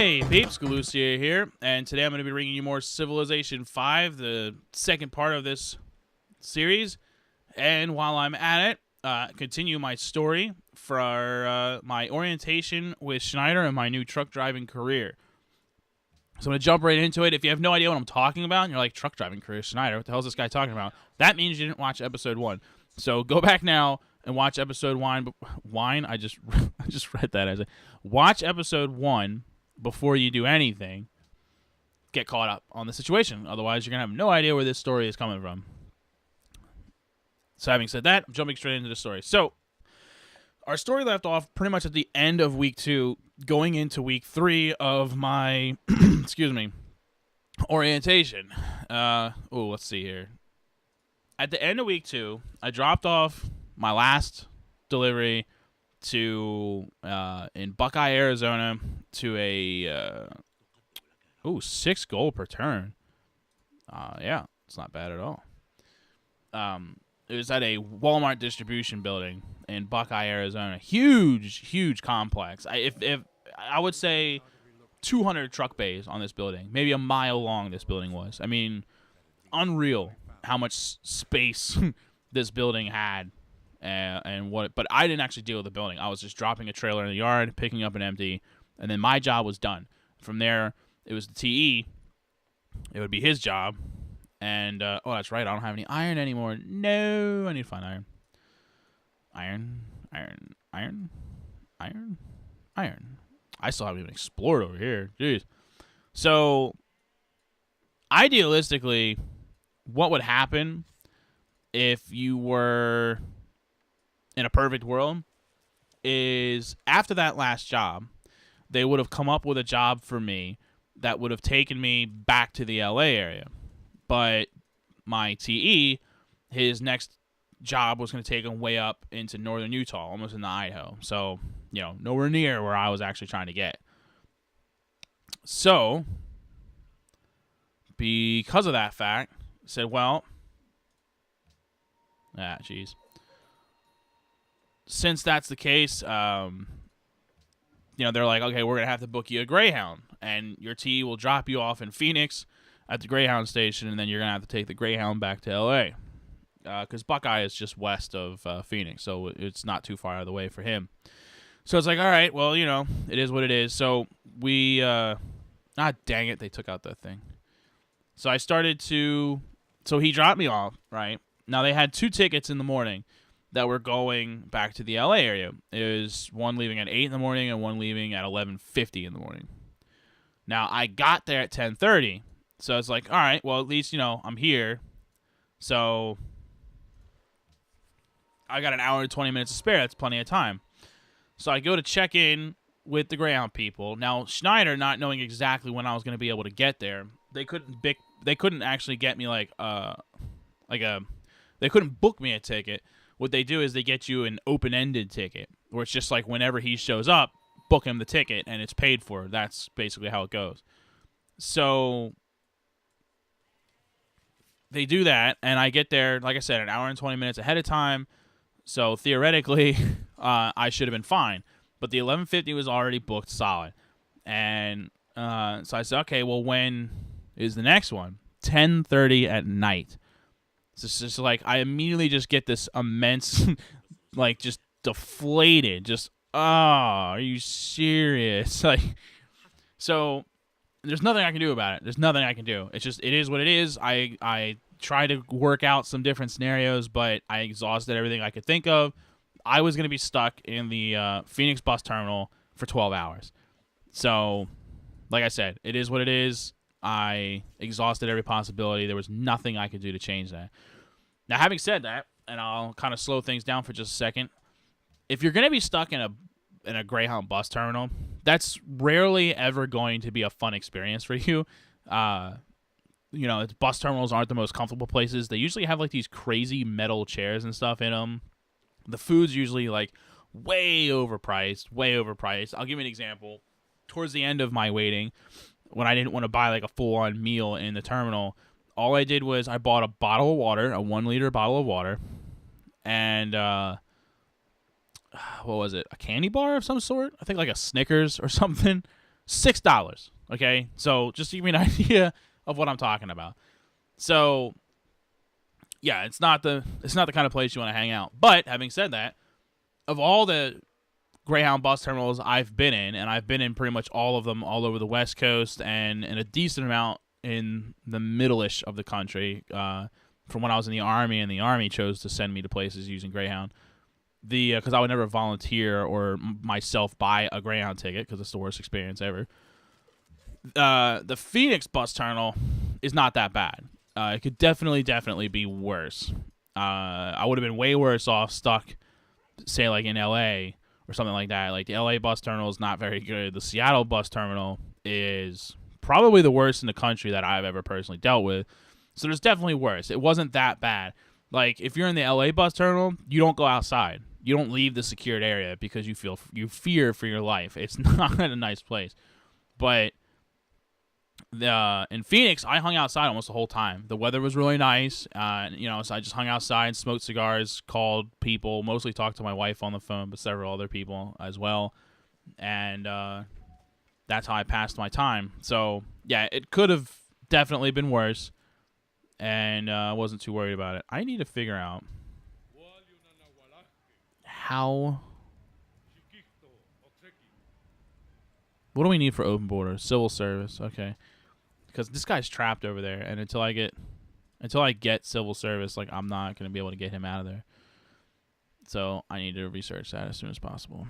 Hey, Peeps Galucia here, and today I'm going to be bringing you more Civilization 5, the second part of this series. And while I'm at it, continue my story for my orientation with Schneider and my new truck driving career. So I'm going to jump right into it. If you have no idea what I'm talking about, and you're like, truck driving career, Schneider, what the hell is this guy talking about? That means you didn't watch episode 1. So go back now and watch episode 1. I just read that as a watch episode 1 before you do anything. Get caught up on the situation. Otherwise, you're going to have no idea where this story is coming from. So having said that, I'm jumping straight into the story. So our story left off pretty much at the end of week 2, going into week 3 of my, orientation. Let's see here. At the end of week 2, I dropped off my last delivery to in Buckeye, Arizona, to a 6 gold per turn. Yeah, it's not bad at all. It was at a Walmart distribution building in Buckeye, Arizona. Huge complex. If I would say 200 truck bays on this building, maybe a mile long. This building was. I mean, unreal how much space this building had. But I didn't actually deal with the building. I was just dropping a trailer in the yard, picking up an empty, and then my job was done. From there, it was the TE. It would be his job. And, that's right, I don't have any iron anymore. No, I need to find iron. Iron. I still haven't even explored over here. Jeez. So, idealistically, what would happen if you were in a perfect world is after that last job, they would have come up with a job for me that would have taken me back to the LA area. But my TE, his next job was going to take him way up into northern Utah, almost into Idaho. So, nowhere near where I was actually trying to get. So, because of that fact, I said, since that's the case, they're like, okay, we're going to have to book you a Greyhound, and your TE will drop you off in Phoenix at the Greyhound station, and then you're going to have to take the Greyhound back to L.A. Because Buckeye is just west of Phoenix, so it's not too far out of the way for him. So it's like, all right, well, it is what it is. So we, dang it, they took out that thing. So so he dropped me off, right? Now, they had 2 tickets in the morning that were going back to the L.A. area. It was one leaving at 8 in the morning and one leaving at 11:50 in the morning. Now, I got there at 10:30. So it's like, all right, well, at least, I'm here. So I got an hour and 20 minutes to spare. That's plenty of time. So I go to check in with the Greyhound people. Now, Schneider, not knowing exactly when I was going to be able to get there, they couldn't actually get me they couldn't book me a ticket. What they do is they get you an open-ended ticket, where it's just like whenever he shows up, book him the ticket, and it's paid for. That's basically how it goes. So they do that, and I get there, like I said, an hour and 20 minutes ahead of time. So theoretically, I should have been fine. But the 11:50 was already booked solid. And so I said, okay, well, when is the next one? 10:30 at night. So it's just like I immediately just get this immense, just deflated. Just, are you serious? So there's nothing I can do about it. There's nothing I can do. It's just, it is what it is. I try to work out some different scenarios, but I exhausted everything I could think of. I was going to be stuck in the Phoenix bus terminal for 12 hours. So, like I said, it is what it is. I exhausted every possibility. There was nothing I could do to change that. Now, having said that, and I'll kind of slow things down for just a second, if you're going to be stuck in a Greyhound bus terminal, that's rarely ever going to be a fun experience for you. Bus terminals aren't the most comfortable places. They usually have these crazy metal chairs and stuff in them. The food's usually way overpriced. I'll give you an example. Towards the end of my waiting, when I didn't want to buy a full-on meal in the terminal, all I did was I bought a bottle of water, a 1-liter bottle of water, and what was it? A candy bar of some sort? I think a Snickers or something. $6. Okay, so just to give you an idea of what I'm talking about. So yeah, it's not the kind of place you want to hang out. But having said that, of all the Greyhound bus terminals I've been in, and I've been in pretty much all of them all over the West Coast and a decent amount in the middle-ish of the country, from when I was in the Army, and the Army chose to send me to places using Greyhound. Because I would never volunteer or myself buy a Greyhound ticket because it's the worst experience ever. The Phoenix bus terminal is not that bad. It could definitely be worse. I would have been way worse off stuck, say, like in L.A. or something like that. Like, the L.A. bus terminal is not very good. The Seattle bus terminal is probably the worst in the country that I've ever personally dealt with. So there's definitely worse. It wasn't that bad. Like, if you're in the L.A. bus terminal, you don't go outside. You don't leave the secured area because you fear for your life. It's not a nice place. But in Phoenix, I hung outside almost the whole time. The weather was really nice. So I just hung outside, smoked cigars, called people, mostly talked to my wife on the phone, but several other people as well. And that's how I passed my time. So, yeah, it could have definitely been worse, and I wasn't too worried about it. I need to figure out how... What do we need for open borders? Civil service. Okay. Because this guy's trapped over there, and until I get civil service, like, I'm not going to be able to get him out of there. So I need to research that as soon as possible.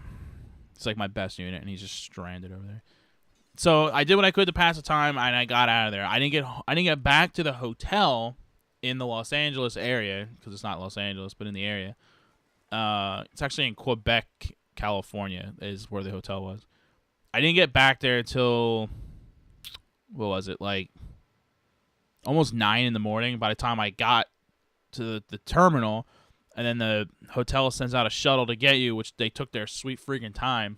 It's like my best unit, and he's just stranded over there. So I did what I could to pass the time, and I got out of there. I didn't get back to the hotel in the Los Angeles area, because it's not Los Angeles, but in the area. It's actually in Quebec, California, is where the hotel was. I didn't get back there until, what was it, like almost 9 in the morning by the time I got to the terminal, and then the hotel sends out a shuttle to get you, which they took their sweet freaking time.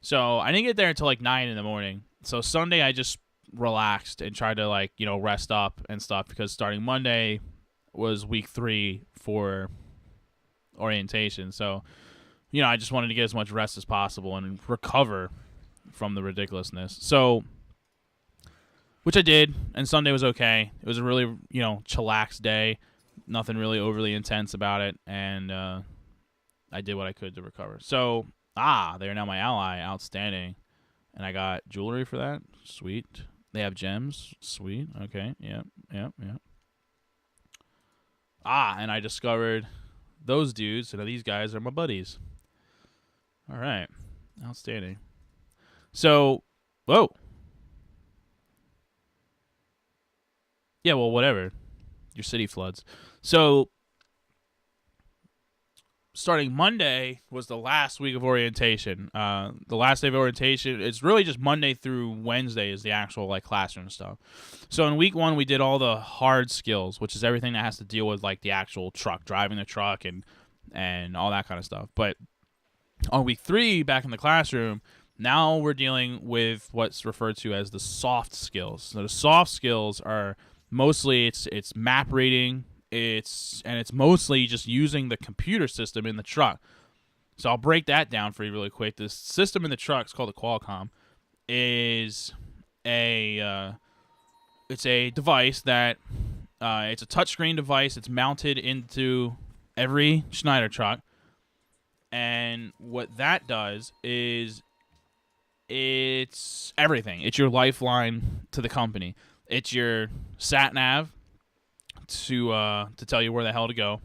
So I didn't get there until like 9 in the morning. So Sunday I just relaxed and tried to, like, rest up and stuff, because starting Monday was week 3 for orientation. So, I just wanted to get as much rest as possible and recover from the ridiculousness. So, which I did, and Sunday was okay. It was a really, chillax day. Nothing really overly intense about it, and I did what I could to recover. So, they're now my ally. Outstanding. And I got jewelry for that. Sweet. They have gems. Sweet. Okay. Yep. And I discovered those dudes, and these guys are my buddies. All right. Outstanding. So, whoa. Yeah, well, whatever. Your city floods. So, starting Monday was the last week of orientation. The last day of orientation, it's really just Monday through Wednesday is the actual, like, classroom stuff. So in week 1, we did all the hard skills, which is everything that has to deal with, like, the actual truck, driving the truck and all that kind of stuff. But on week 3, back in the classroom, now we're dealing with what's referred to as the soft skills. So the soft skills are mostly it's map reading. It's mostly just using the computer system in the truck. So I'll break that down for you really quick. The system in the truck is called a Qualcomm. Is it's a device that it's a touchscreen device. It's mounted into every Schneider truck, and what that does is it's everything. It's your lifeline to the company. It's your sat nav to tell you where the hell to go,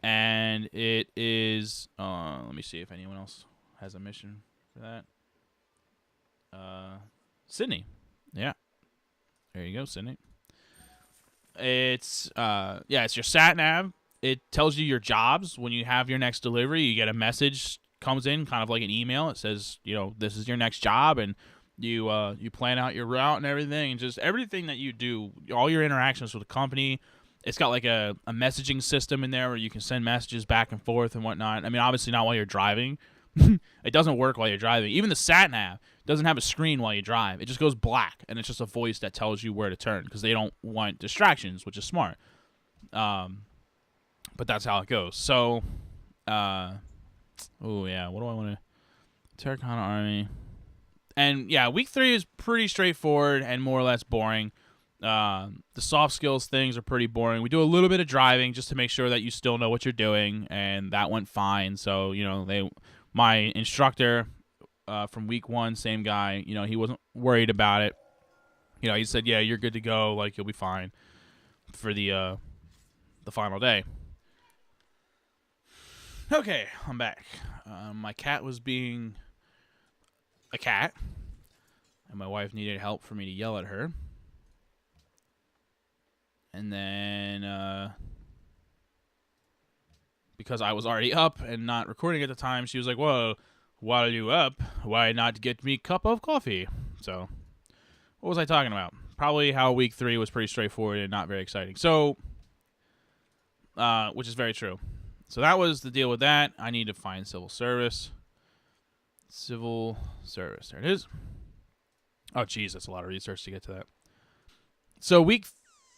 and it is. Let me see if anyone else has a mission for that. Sydney, yeah, there you go, Sydney. It's it's your sat nav. It tells you your jobs. When you have your next delivery, you get a message comes in, kind of like an email. It says, this is your next job, and you plan out your route and everything, and just everything that you do, all your interactions with the company. It's got like a messaging system in there where you can send messages back and forth and whatnot. I mean, obviously not while you're driving. It doesn't work while you're driving. Even the sat nav doesn't have a screen while you drive. It just goes black, and it's just a voice that tells you where to turn, because they don't want distractions, which is smart. But that's how it goes. So, what do I want to... Terracotta Army. And yeah, week 3 is pretty straightforward and more or less boring. The soft skills things are pretty boring. We do a little bit of driving just to make sure that you still know what you're doing, and that went fine. So, my instructor from week 1, same guy, he wasn't worried about it. He said, yeah, you're good to go. Like, you'll be fine for the final day. Okay, I'm back. My cat was being a cat, and my wife needed help for me to yell at her. And then, because I was already up and not recording at the time, she was like, "Whoa, while you up, why not get me a cup of coffee?" So, what was I talking about? Probably how week 3 was pretty straightforward and not very exciting. So, which is very true. So that was the deal with that. I need to find civil service. Civil service. There it is. Oh, geez, that's a lot of research to get to that. So week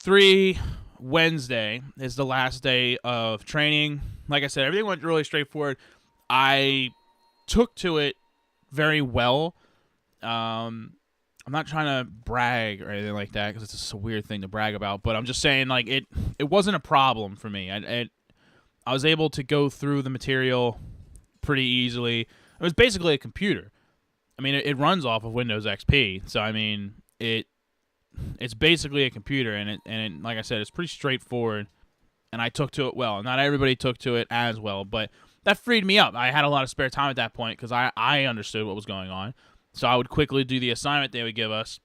3, Wednesday, is the last day of training. Like I said, everything went really straightforward. I took to it very well. I'm not trying to brag or anything like that because it's just a weird thing to brag about. But I'm just saying, like, it wasn't a problem for me. I was able to go through the material pretty easily. It was basically a computer. I mean, it runs off of Windows XP, so I mean, it's basically a computer, and it, like I said, it's pretty straightforward. And I took to it well. Not everybody took to it as well, but that freed me up. I had a lot of spare time at that point because I understood what was going on. So I would quickly do the assignment they would give us,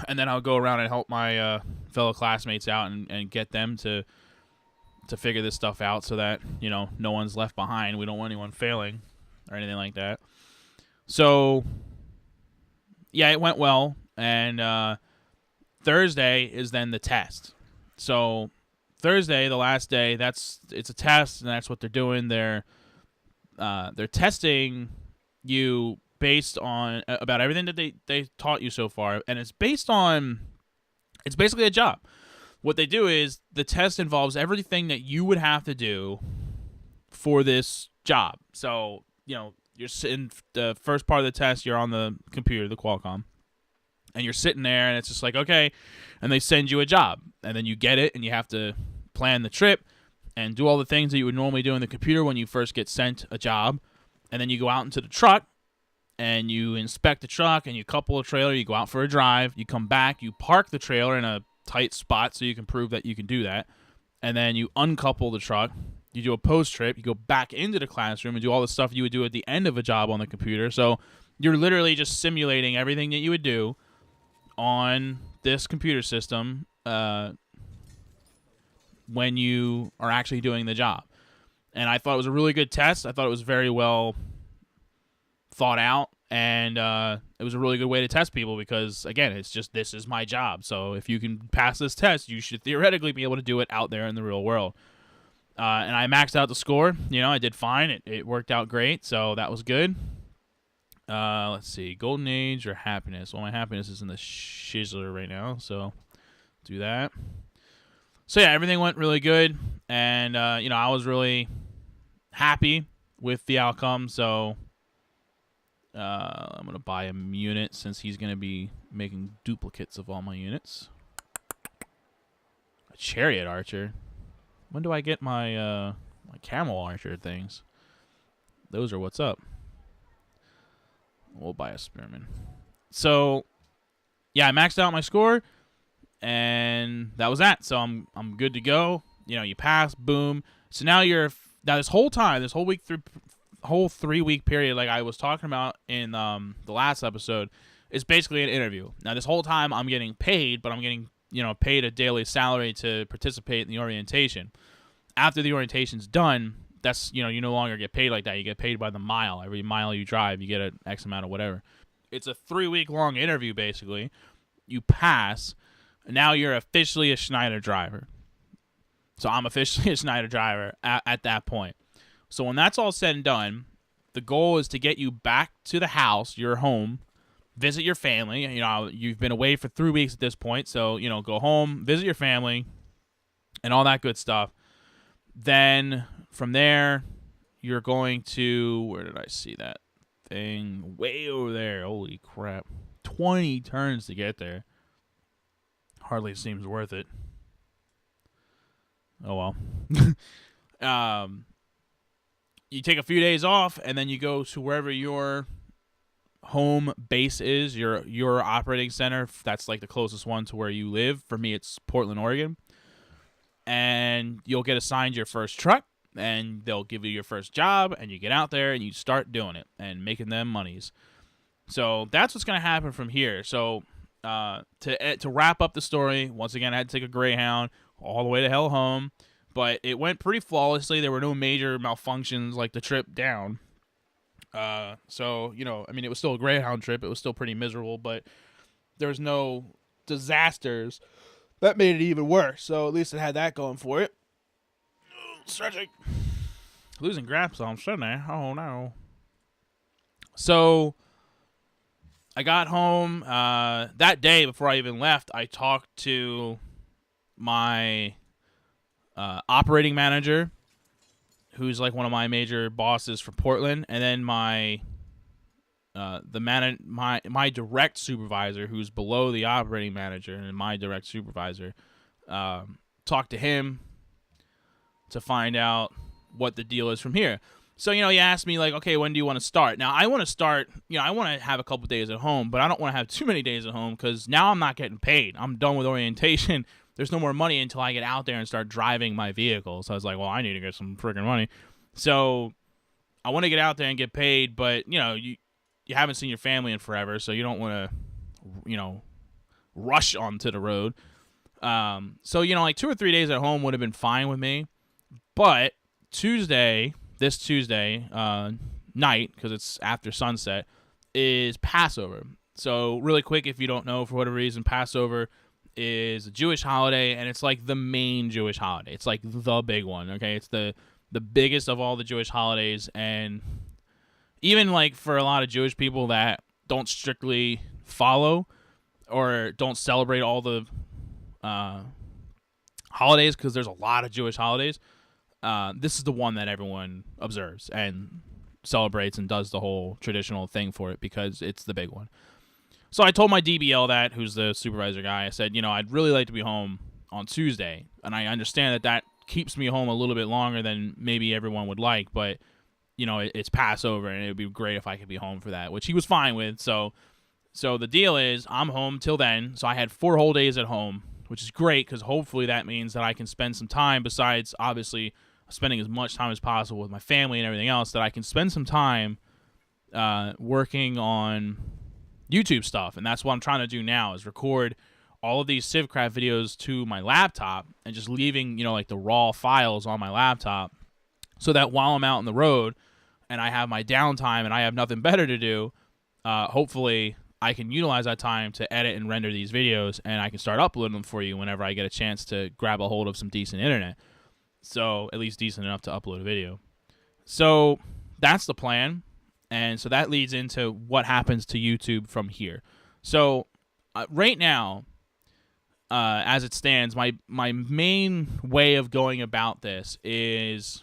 and then I would go around and help my fellow classmates out and get them to figure this stuff out so that, no one's left behind. We don't want anyone failing or anything like that. So, yeah, it went well. And Thursday is then the test. So, Thursday, the last day, it's a test, and that's what they're doing. They're testing you based on about everything that they taught you so far, and it's basically a job. What they do is the test involves everything that you would have to do for this job. So, you're sitting the first part of the test, you're on the computer, the Qualcomm, and you're sitting there, and it's just like, okay, and they send you a job, and then you get it, and you have to plan the trip and do all the things that you would normally do in the computer when you first get sent a job, and then you go out into the truck, and you inspect the truck, and you couple a trailer, you go out for a drive, you come back, you park the trailer in a tight spot so you can prove that you can do that, and then you uncouple the truck, you do a post-trip, you go back into the classroom and do all the stuff you would do at the end of a job on the computer. So you're literally just simulating everything that you would do on this computer system when you are actually doing the job. And I thought it was a really good test. I thought it was very well thought out, and it was a really good way to test people because, again, it's just, this is my job. So if you can pass this test, you should theoretically be able to do it out there in the real world. And I maxed out the score. I did fine. It worked out great, so that was good. Let's see, golden age or happiness. Well, my happiness is in the shizzler right now, so do that. So yeah, everything went really good, and I was really happy with the outcome. So I'm gonna buy a unit since he's gonna be making duplicates of all my units. A chariot archer. When do I get my my camel archer things? Those are what's up. We'll buy a spearman. So, yeah, I maxed out my score, and that was that. So I'm good to go. You pass, boom. So now this whole time, this whole week whole 3-week period, like I was talking about in the last episode, is basically an interview. Now this whole time I'm getting paid, but I'm getting paid a daily salary to participate in the orientation. After the orientation's done, that's, you no longer get paid like that. You get paid by the mile. Every mile you drive, you get an X amount of whatever. It's a 3-week long interview, basically. You pass, and now you're officially a Schneider driver. So I'm officially a Schneider driver at that point. So when that's all said and done, the goal is to get you back to the house, your home, visit your family. You've been away for 3 weeks at this point, so, go home, visit your family, and all that good stuff. Then from there, you're going to, where did I see that? thing way over there. Holy crap. 20 turns to get there. Hardly seems worth it. Oh, well. You take a few days off, and then you go to wherever your home base is, your operating center. That's like the closest one to where you live. For me, it's Portland, Oregon. And you'll get assigned your first truck, and they'll give you your first job, and you get out there, and you start doing it and making them monies. So that's what's going to happen from here. So to wrap up the story, once again, I had to take a Greyhound all the way to hell home. But it went pretty flawlessly. There were no major malfunctions like the trip down. So, I mean, it was still a Greyhound trip. It was still pretty miserable, but there was no disasters. That made it even worse. So at least it had that going for it. Stretching. Losing grasp on Sunday. Oh, no. So I got home. That day, before I even left, I talked to my operating manager, who's like one of my major bosses for Portland, and then my direct supervisor, who's below the operating manager and my direct supervisor. Talk to him to find out what the deal is from here. So, you asked me, like, okay, when do you want to start? Now, I want to start, I want to have a couple days at home, but I don't want to have too many days at home because now I'm not getting paid. I'm done with orientation. There's no more money until I get out there and start driving my vehicle. So I was like, well, I need to get some freaking money. So I want to get out there and get paid, but, you haven't seen your family in forever, so you don't want to, rush onto the road. So, like 2 or 3 days at home would have been fine with me. But this Tuesday night, because it's after sunset, is Passover. So really quick, if you don't know, for whatever reason, Passover is a Jewish holiday, and it's like the main Jewish holiday. It's like the big one, okay? It's the biggest of all the Jewish holidays, and even like for a lot of Jewish people that don't strictly follow or don't celebrate all the holidays, because there's a lot of Jewish holidays, this is the one that everyone observes and celebrates and does the whole traditional thing for it because it's the big one. So I told my DBL who's the supervisor guy, I said, I'd really like to be home on Tuesday. And I understand that keeps me home a little bit longer than maybe everyone would like, but, it's Passover, and it would be great if I could be home for that, which he was fine with. So the deal is I'm home till then. So I had 4 whole days at home, which is great because hopefully that means that I can spend some time, besides obviously spending as much time as possible with my family and everything else, that I can spend some time working on YouTube stuff. And that's what I'm trying to do now, is record all of these Civcraft videos to my laptop and just leaving, like the raw files on my laptop, so that while I'm out on the road and I have my downtime and I have nothing better to do, hopefully I can utilize that time to edit and render these videos, and I can start uploading them for you whenever I get a chance to grab a hold of some decent internet. So at least decent enough to upload a video. So that's the plan. And so that leads into what happens to YouTube from here. So right now, as it stands, my main way of going about this is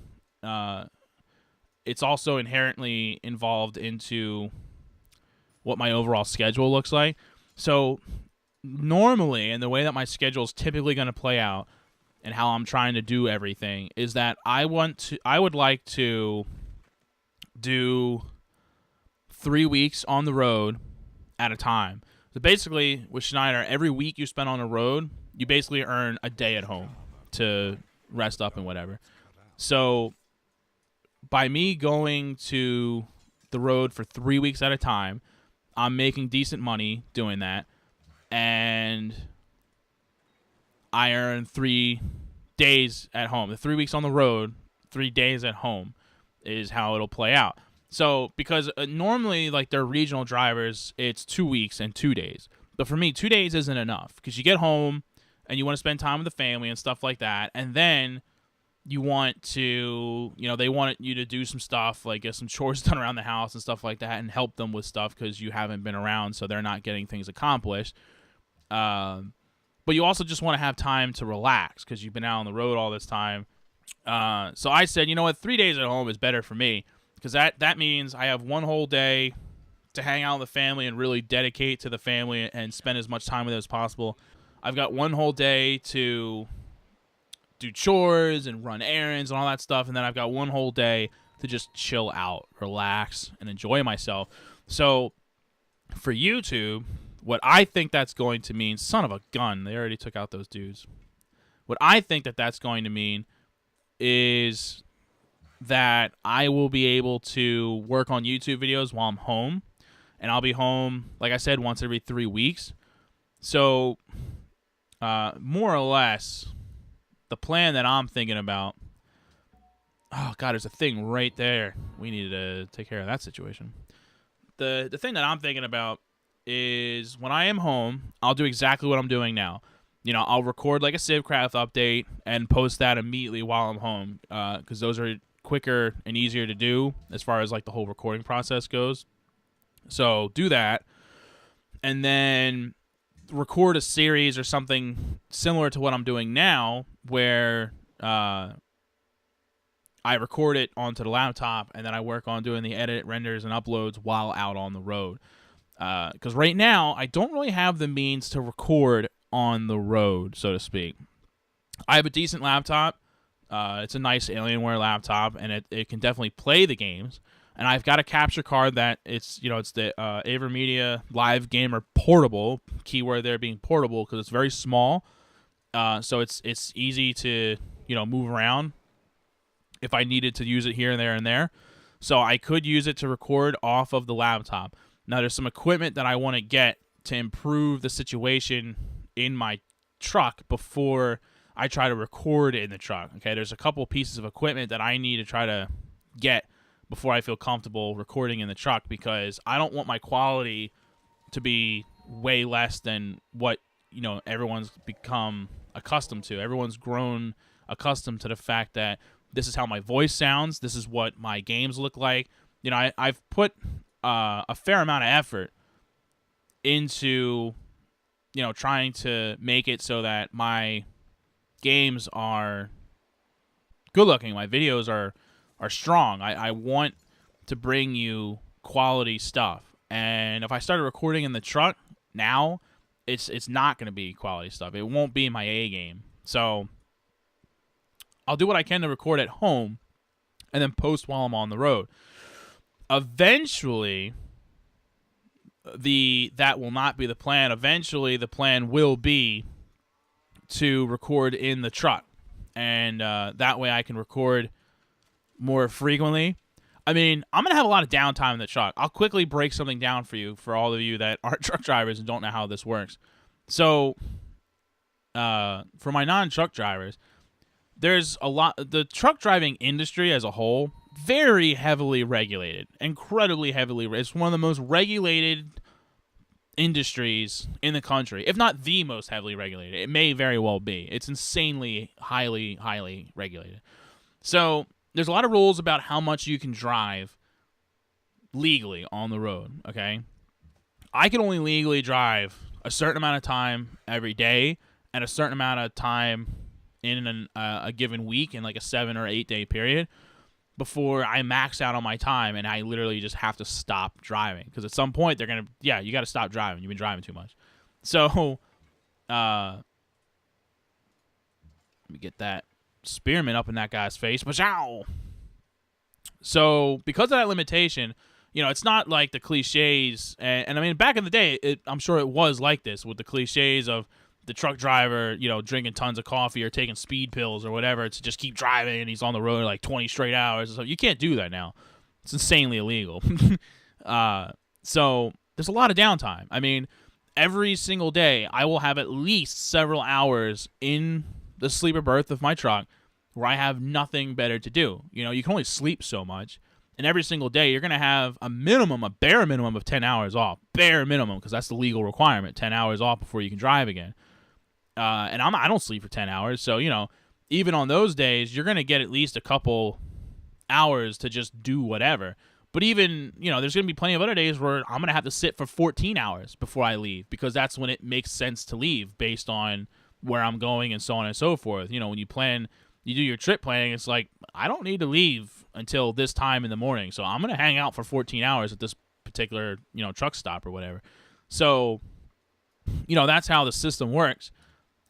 it's also inherently involved into what my overall schedule looks like. So normally, and the way that my schedule is typically going to play out and how I'm trying to do everything, is that I would like to do 3 weeks on the road at a time. So basically, with Schneider, every week you spend on the road, you basically earn a day at home to rest up and whatever. So by me going to the road for 3 weeks at a time, I'm making decent money doing that, and I earn 3 days at home. The 3 weeks on the road, 3 days at home is how it'll play out. So, because normally, like, they're regional drivers, it's 2 weeks and 2 days. But for me, 2 days isn't enough, because you get home and you want to spend time with the family and stuff like that, and then you want to, they want you to do some stuff, like get some chores done around the house and stuff like that, and help them with stuff because you haven't been around, so they're not getting things accomplished. But you also just want to have time to relax because you've been out on the road all this time. So I said, 3 days at home is better for me, because that means I have one whole day to hang out with the family and really dedicate to the family and spend as much time with it as possible. I've got one whole day to do chores and run errands and all that stuff, and then I've got one whole day to just chill out, relax, and enjoy myself. So for YouTube, what I think that's going to mean, son of a gun, they already took out those dudes. What I think that's going to mean is that I will be able to work on YouTube videos while I'm home, and I'll be home, like I said, once every 3 weeks. So more or less, the plan that I'm thinking about, oh, God, there's a thing right there. We need to take care of that situation. The thing that I'm thinking about is when I am home, I'll do exactly what I'm doing now. You know, I'll record like a Civcraft update and post that immediately while I'm home, because those are quicker and easier to do as far as like the whole recording process goes. So do that, and then record a series or something similar to what I'm doing now, where I record it onto the laptop, and then I work on doing the edit, renders, and uploads while out on the road. Because right now, I don't really have the means to record on the road, so to speak. I have a decent laptop. It's a nice Alienware laptop, and it can definitely play the games. And I've got a capture card that it's the AverMedia Live Gamer Portable. Keyword there being portable because it's very small. So it's easy to move around if I needed to use it here and there and there. So I could use it to record off of the laptop. Now there's some equipment that I want to get to improve the situation in my truck before I try to record in the truck. Okay, there's a couple pieces of equipment that I need to try to get before I feel comfortable recording in the truck, because I don't want my quality to be way less than what everyone's become accustomed to. Everyone's grown accustomed to the fact that this is how my voice sounds. This is what my games look like. I've put a fair amount of effort into trying to make it so that my games are good looking. My videos are strong. I want to bring you quality stuff. And if I started recording in the truck now, it's not going to be quality stuff. It won't be my A game. So I'll do what I can to record at home and then post while I'm on the road. Eventually, that will not be the plan. Eventually, the plan will be to record in the truck. And that way I can record more frequently. I mean, I'm going to have a lot of downtime in the truck. I'll quickly break something down for you, for all of you that aren't truck drivers and don't know how this works. So, for my non-truck drivers, there's a lot. The truck driving industry as a whole, very heavily regulated, incredibly heavily. It's one of the most regulated industries in the country, if not the most heavily regulated. It may very well be. It's insanely highly regulated. So there's a lot of rules about how much you can drive legally on the road, okay? I can only legally drive a certain amount of time every day and a certain amount of time in a given week, in like a 7 or 8 day period, before I max out on my time and I literally just have to stop driving. Because at some point they're going to, you got to stop driving. You've been driving too much. So, let me get that spearmint up in that guy's face. So, because of that limitation, it's not like the cliches. And I mean, back in the day, I'm sure it was like this with the cliches of the truck driver, drinking tons of coffee or taking speed pills or whatever to just keep driving, and he's on the road like 20 straight hours. So you can't do that now. It's insanely illegal. So there's a lot of downtime. I mean, every single day I will have at least several hours in the sleeper berth of my truck where I have nothing better to do. You can only sleep so much. And every single day you're going to have a bare minimum of 10 hours off. Bare minimum, because that's the legal requirement, 10 hours off before you can drive again. And I don't sleep for 10 hours. So, even on those days, you're going to get at least a couple hours to just do whatever. But even, there's going to be plenty of other days where I'm going to have to sit for 14 hours before I leave, because that's when it makes sense to leave based on where I'm going and so on and so forth. When you do your trip planning, it's like, I don't need to leave until this time in the morning. So I'm going to hang out for 14 hours at this particular, truck stop or whatever. So, that's how the system works.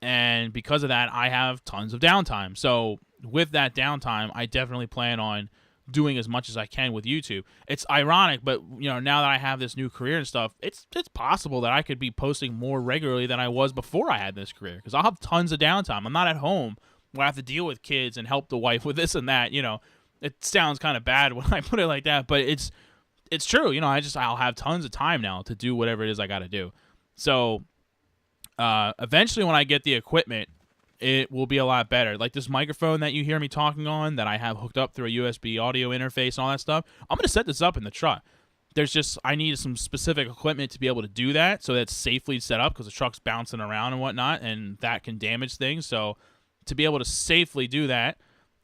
And because of that, I have tons of downtime. So with that downtime, I definitely plan on doing as much as I can with YouTube. It's ironic, but now that I have this new career and stuff, it's possible that I could be posting more regularly than I was before I had this career, because I'll have tons of downtime. I'm not at home where I have to deal with kids and help the wife with this and that. It sounds kind of bad when I put it like that, but it's true. I'll have tons of time now to do whatever it is I got to do. So eventually, when I get the equipment, it will be a lot better. Like this microphone that you hear me talking on that I have hooked up through a USB audio interface and all that stuff, I'm going to set this up in the truck. I need some specific equipment to be able to do that, so that's safely set up, because the truck's bouncing around and whatnot, and that can damage things. So to be able to safely do that,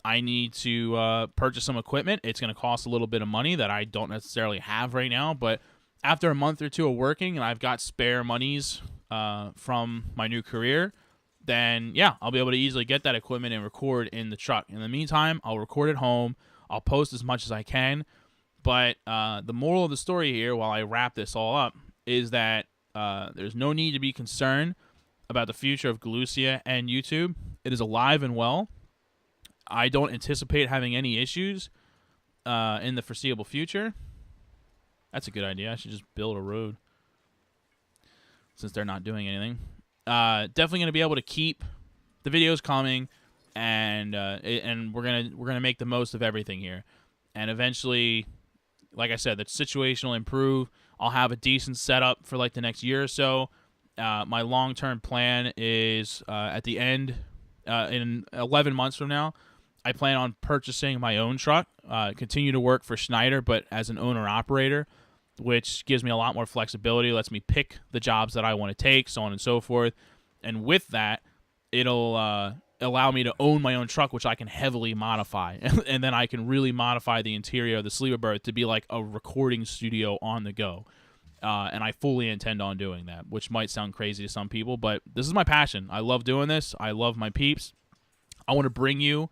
I need to purchase some equipment. It's going to cost a little bit of money that I don't necessarily have right now, but after a month or two of working and I've got spare monies from my new career, then yeah, I'll be able to easily get that equipment and record in the truck. In the meantime, I'll record at home. I'll post as much as I can. But the moral of the story here, while I wrap this all up, is that there's no need to be concerned about the future of Galucia and YouTube. It is alive and well. I don't anticipate having any issues in the foreseeable future. That's a good idea. I should just build a road, since they're not doing anything. Definitely going to be able to keep the videos coming, and we're gonna make the most of everything here. And eventually, like I said, the situation will improve. I'll have a decent setup for like the next year or so. My long-term plan is at the end, in 11 months from now, I plan on purchasing my own truck, continue to work for Schneider, but as an owner-operator, which gives me a lot more flexibility, lets me pick the jobs that I want to take, so on and so forth. And with that, it'll allow me to own my own truck, which I can heavily modify. And then I can really modify the interior of the sleeper berth to be like a recording studio on the go. And I fully intend on doing that, which might sound crazy to some people, but this is my passion. I love doing this. I love my peeps. I want to bring you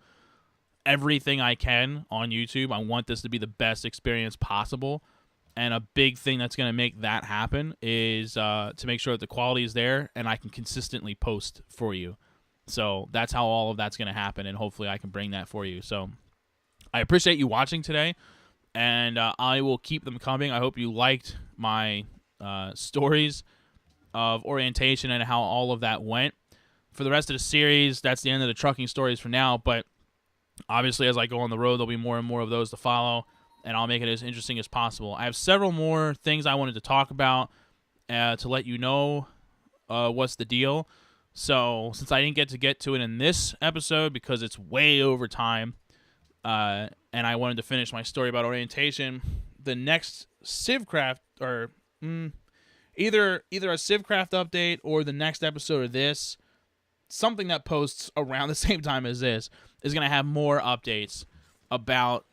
everything I can on YouTube. I want this to be the best experience possible. And a big thing that's going to make that happen is to make sure that the quality is there and I can consistently post for you. So that's how all of that's going to happen, and hopefully I can bring that for you. So I appreciate you watching today, and I will keep them coming. I hope you liked my stories of orientation and how all of that went. For the rest of the series, that's the end of the trucking stories for now, but obviously as I go on the road, there'll be more and more of those to follow, and I'll make it as interesting as possible. I have several more things I wanted to talk about to let you know what's the deal. So since I didn't get to it in this episode because it's way over time, and I wanted to finish my story about orientation, the next Civcraft, or either a Civcraft update or the next episode of this, something that posts around the same time as this, is going to have more updates about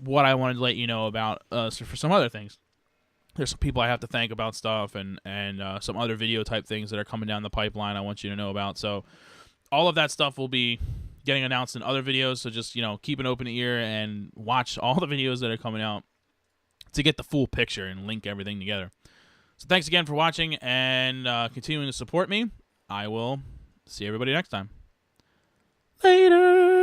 what I wanted to let you know about for some other things. There's some people I have to thank about stuff, and some other video type things that are coming down the pipeline I want you to know about. So all of that stuff will be getting announced in other videos. So just, keep an open ear and watch all the videos that are coming out to get the full picture and link everything together. So thanks again for watching and continuing to support me. I will see everybody next time. Later.